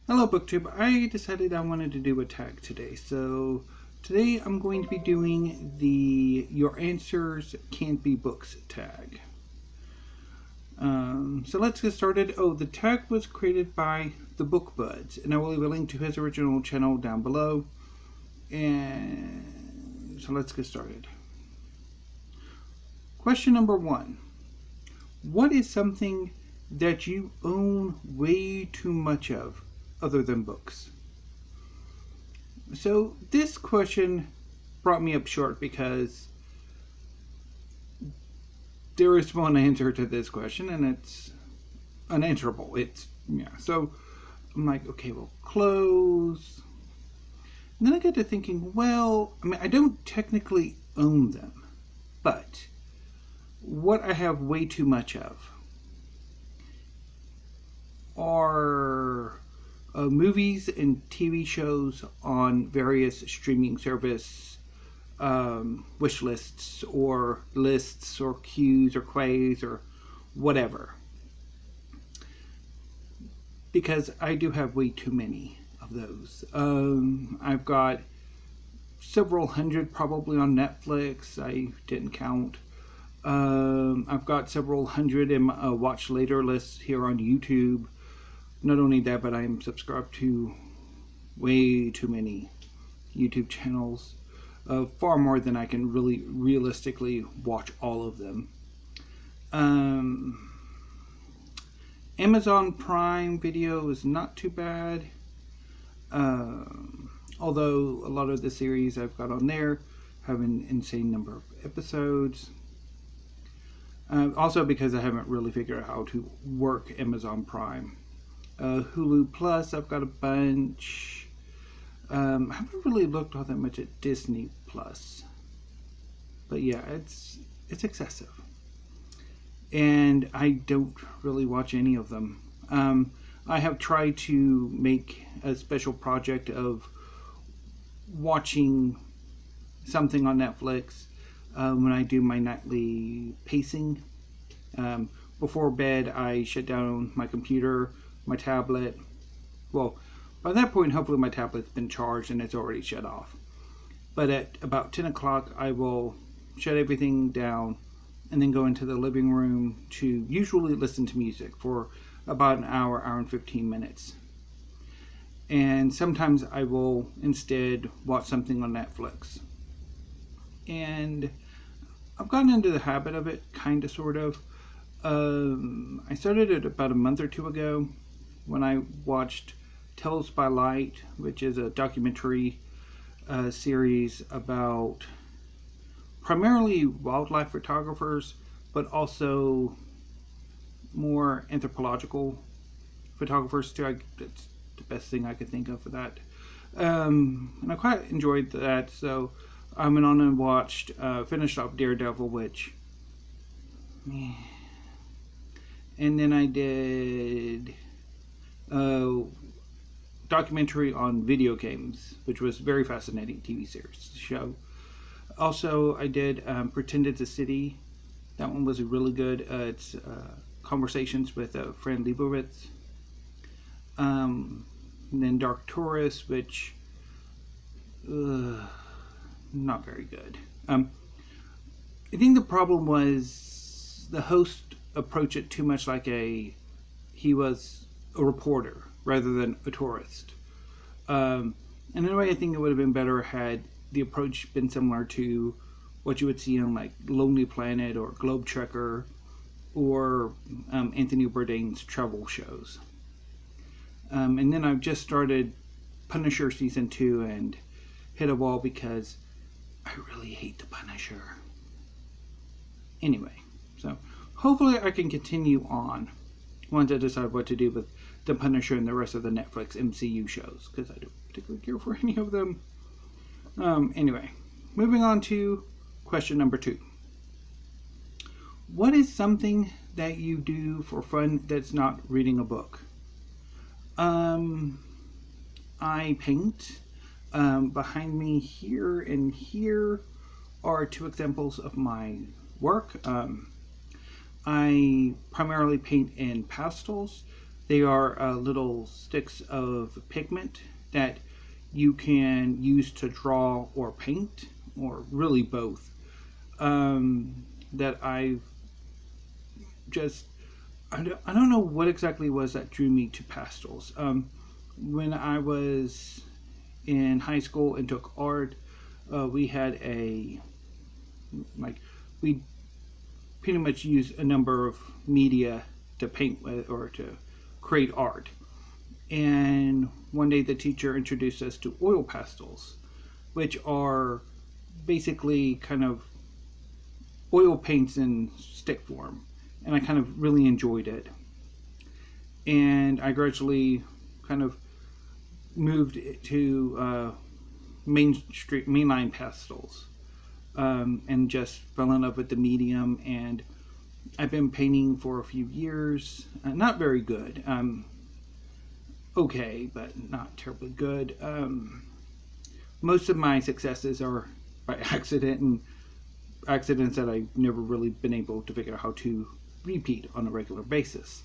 Hello BookTube. I decided I wanted to do a tag today. So today I'm going to be doing the Your Answers Can't Be Books tag. So let's get started. The tag was created by the Book Buds, and I will leave a link to his original channel down below. And so let's get started. Question number 1. What is something that you own way too much of other than books? So this question brought me up short because there is one answer to this question and it's unanswerable. So I'm like, okay, well, clothes. And then I got to thinking, I don't technically own them, but what I have way too much of are movies and TV shows on various streaming service wish lists or queues or quays or whatever. Because I do have way too many of those. I've got several hundred probably on Netflix. I didn't count. I've got several hundred in my watch later lists here on YouTube. Not only that, but I'm subscribed to way too many YouTube channels. Far more than I can really realistically watch all of them. Amazon Prime Video is not too bad. Although a lot of the series I've got on there have an insane number of episodes. Also because I haven't really figured out how to work Amazon Prime. Hulu Plus, I've got a bunch. I haven't really looked all that much at Disney Plus. But yeah, it's excessive. And I don't really watch any of them. I have tried to make a special project of watching something on Netflix when I do my nightly pacing. Before bed, I shut down my computer, my tablet. Well, by that point, hopefully my tablet's been charged and it's already shut off. But at about 10 o'clock, I will shut everything down and then go into the living room to usually listen to music for about an hour and 15 minutes. And sometimes I will instead watch something on Netflix. And I've gotten into the habit of it, kind of, sort of. I started it about a month or two ago when I watched Tales by Light, which is a documentary series about primarily wildlife photographers, but also more anthropological photographers too. That's the best thing I could think of for that. And I quite enjoyed that, so I went on and watched, finished off Daredevil, which, and then I did a documentary on video games, which was very fascinating TV series show. Also, I did Pretend It's a City. That one was really good. It's conversations with Fran Lebowitz. And then Dark Tourist, which not very good. I think the problem was the host approached it too much like he was a reporter rather than a tourist. And in a way, I think it would have been better had the approach been similar to what you would see on like Lonely Planet or Globe Trekker or Anthony Bourdain's travel shows. And then I've just started Punisher Season 2 and hit a wall because I really hate the Punisher. Anyway, so hopefully I can continue on once I decide what to do with the Punisher and the rest of the Netflix MCU shows, because I don't particularly care for any of them. Anyway, moving on to question number 2. What is something that you do for fun that's not reading a book? I paint. Behind me here and here are 2 examples of my work. I primarily paint in pastels. They are little sticks of pigment that you can use to draw or paint, or really both. That I've just, I don't know what exactly was that drew me to pastels. When I was in high school and took art, we had we pretty much used a number of media to paint with or to create art. And one day the teacher introduced us to oil pastels, which are basically kind of oil paints in stick form. And I kind of really enjoyed it. And I gradually kind of moved to mainline pastels, and just fell in love with the medium. And I've been painting for a few years. Not very good. Okay, but not terribly good. Most of my successes are by accident, and accidents that I've never really been able to figure out how to repeat on a regular basis.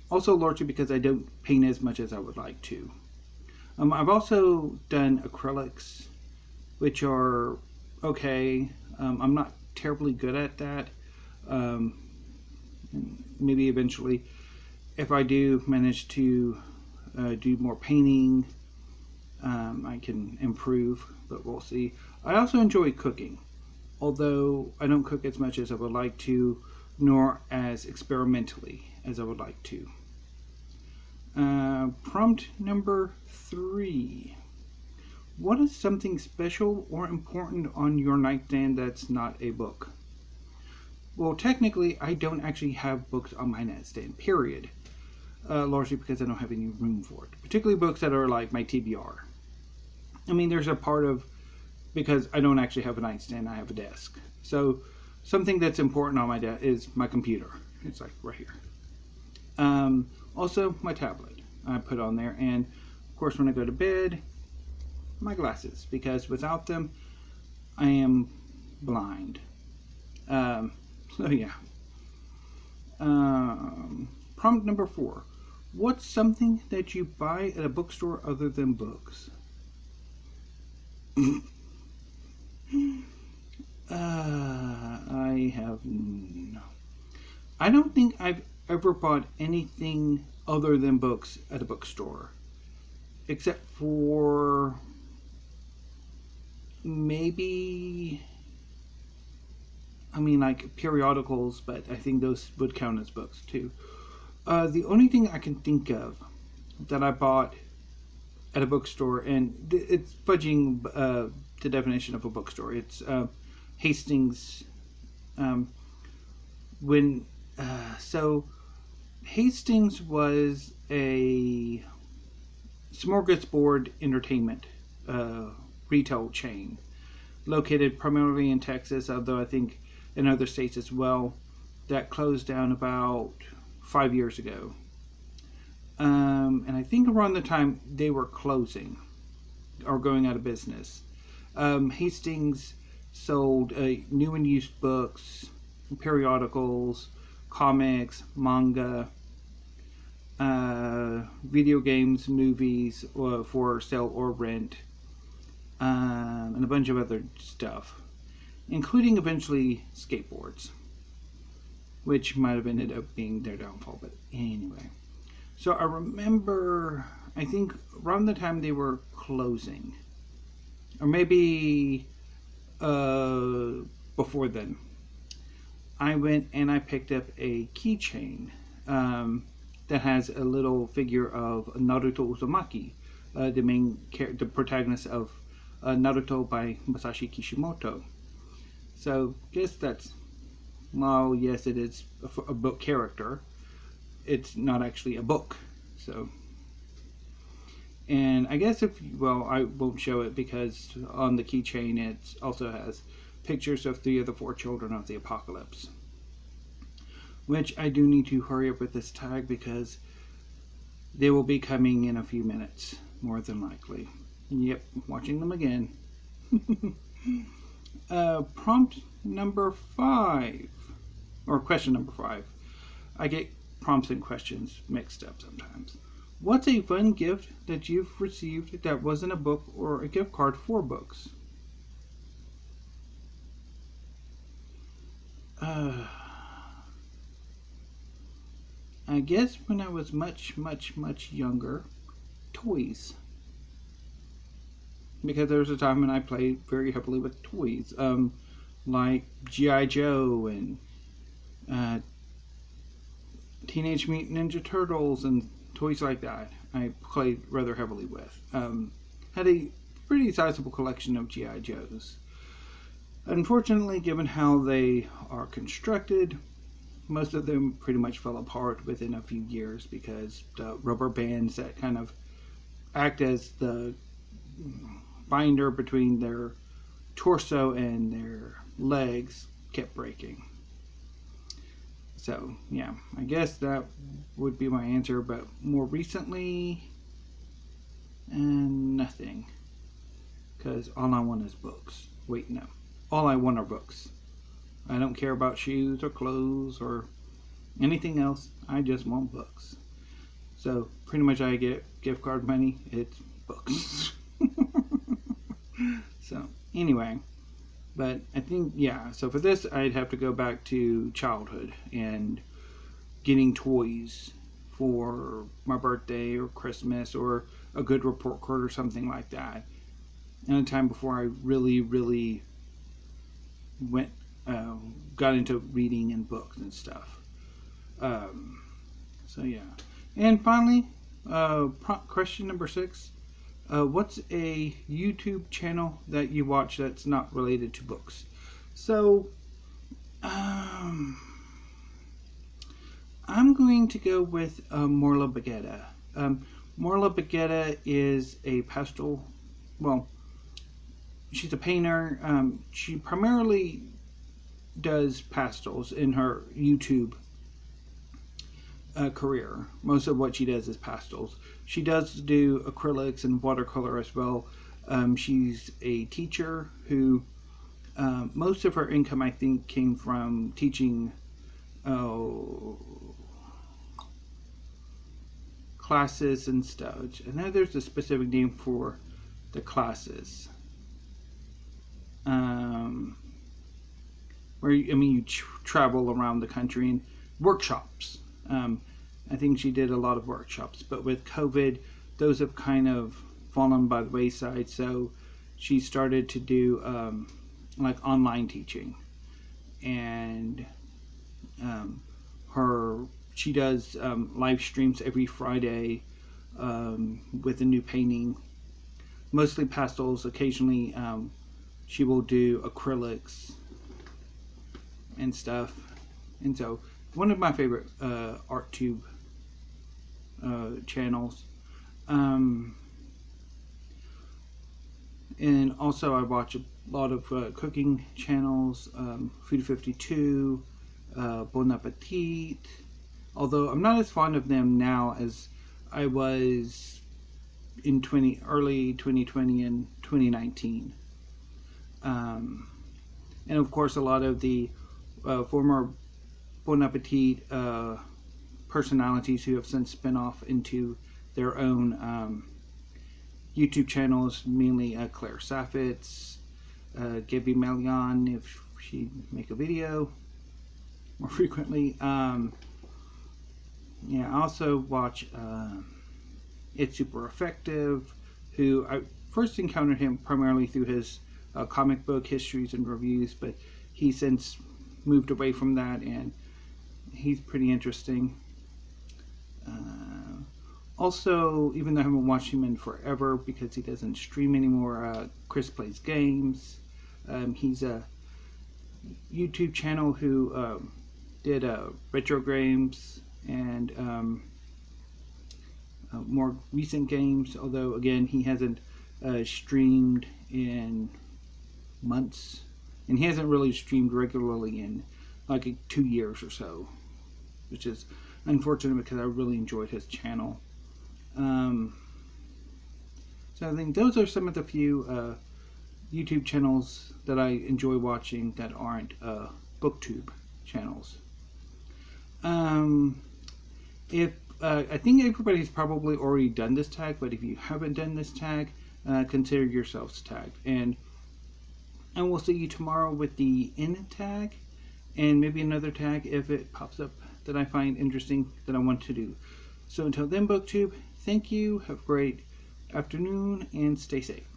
Also largely because I don't paint as much as I would like to. I've also done acrylics, which are okay. I'm not terribly good at that. Maybe eventually, if I do manage to do more painting, I can improve, but we'll see. I also enjoy cooking, although I don't cook as much as I would like to, nor as experimentally as I would like to. Prompt number 3. What is something special or important on your nightstand that's not a book? Well, technically, I don't actually have books on my nightstand, period. Largely because I don't have any room for it. Particularly books that are like my TBR. I mean, there's a part of, because I don't actually have a nightstand, I have a desk. So something that's important on my desk is my computer. It's like right here. Also, my tablet I put on there. And of course, when I go to bed, my glasses, because without them, I am blind. So yeah. Prompt number 4. What's something that you buy at a bookstore other than books? I have no. I don't think I've ever bought anything other than books at a bookstore, except for maybe, I mean, like periodicals, but I think those would count as books too. The only thing I can think of that I bought at a bookstore, and it's fudging the definition of a bookstore. It's Hastings. So Hastings was a smorgasbord entertainment retail chain located primarily in Texas, although I think in other states as well, that closed down about 5 years ago. And I think around the time they were closing or going out of business, Hastings sold new and used books, periodicals, comics, manga, video games, movies for sale or rent, and a bunch of other stuff, including eventually skateboards, which might have ended up being their downfall, but anyway. So I remember, I think around the time they were closing, or maybe before then, I went and I picked up a keychain that has a little figure of Naruto Uzumaki, the protagonist of Naruto by Masashi Kishimoto. So guess that's, well, yes, it is a book character. It's not actually a book. So, and I guess I won't show it because on the keychain it also has pictures of 3 of the 4 children of the apocalypse, which I do need to hurry up with this tag because they will be coming in a few minutes, more than likely. Yep, watching them again. Prompt number 5, or question number 5. I get prompts and questions mixed up sometimes. What's a fun gift that you've received that wasn't a book or a gift card for books? I guess when I was much, much, much younger, toys. Because there was a time when I played very heavily with toys, like G.I. Joe and Teenage Mutant Ninja Turtles and toys like that. I played rather heavily with. Had a pretty sizable collection of G.I. Joes. Unfortunately, given how they are constructed, most of them pretty much fell apart within a few years because the rubber bands that kind of act as the binder between their torso and their legs kept breaking. So, yeah, I guess that would be my answer, but more recently, nothing. Because all I want is books. Wait, no. All I want are books. I don't care about shoes or clothes or anything else. I just want books. So, pretty much I get gift card money. It's books. So, anyway. But I think, yeah, so for this, I'd have to go back to childhood and getting toys for my birthday or Christmas or a good report card or something like that. And a time before I really, really got into reading and books and stuff. So, yeah. And finally, question number 6. What's a YouTube channel that you watch that's not related to books? So, I'm going to go with Morla Baguetta. Morla Baguetta is a pastel, well, she's a painter. She primarily does pastels in her YouTube career. Most of what she does is pastels. She does do acrylics and watercolor as well. She's a teacher who most of her income, I think, came from teaching classes and stuff. I know there's a specific name for the classes. Where you travel around the country and workshops. I think she did a lot of workshops, but with COVID, those have kind of fallen by the wayside. So she started to do like online teaching, and she does live streams every Friday with a new painting, mostly pastels. Occasionally, she will do acrylics and stuff, and so one of my favorite ArtTube channels. And also I watch a lot of cooking channels, Food 52, Bon Appetit, although I'm not as fond of them now as I was in early 2020 and 2019. And of course a lot of the former Bon Appetit personalities who have since spin off into their own YouTube channels, mainly Claire Saffitz, Gabby Melian, if she'd make a video more frequently. Yeah, I also watch It's Super Effective, who I first encountered him primarily through his comic book histories and reviews, but he's since moved away from that, and he's pretty interesting. Also, even though I haven't watched him in forever because he doesn't stream anymore, Chris Plays Games. He's a YouTube channel who did retro games and more recent games, although again he hasn't streamed in months, and he hasn't really streamed regularly in like 2 years or so, which is unfortunate because I really enjoyed his channel. So I think those are some of the few YouTube channels that I enjoy watching that aren't BookTube channels. If I think everybody's probably already done this tag, but if you haven't done this tag, consider yourselves tagged. And we'll see you tomorrow with the in tag, and maybe another tag if it pops up that I find interesting that I want to do. So until then, BookTube, thank you. Have a great afternoon and stay safe.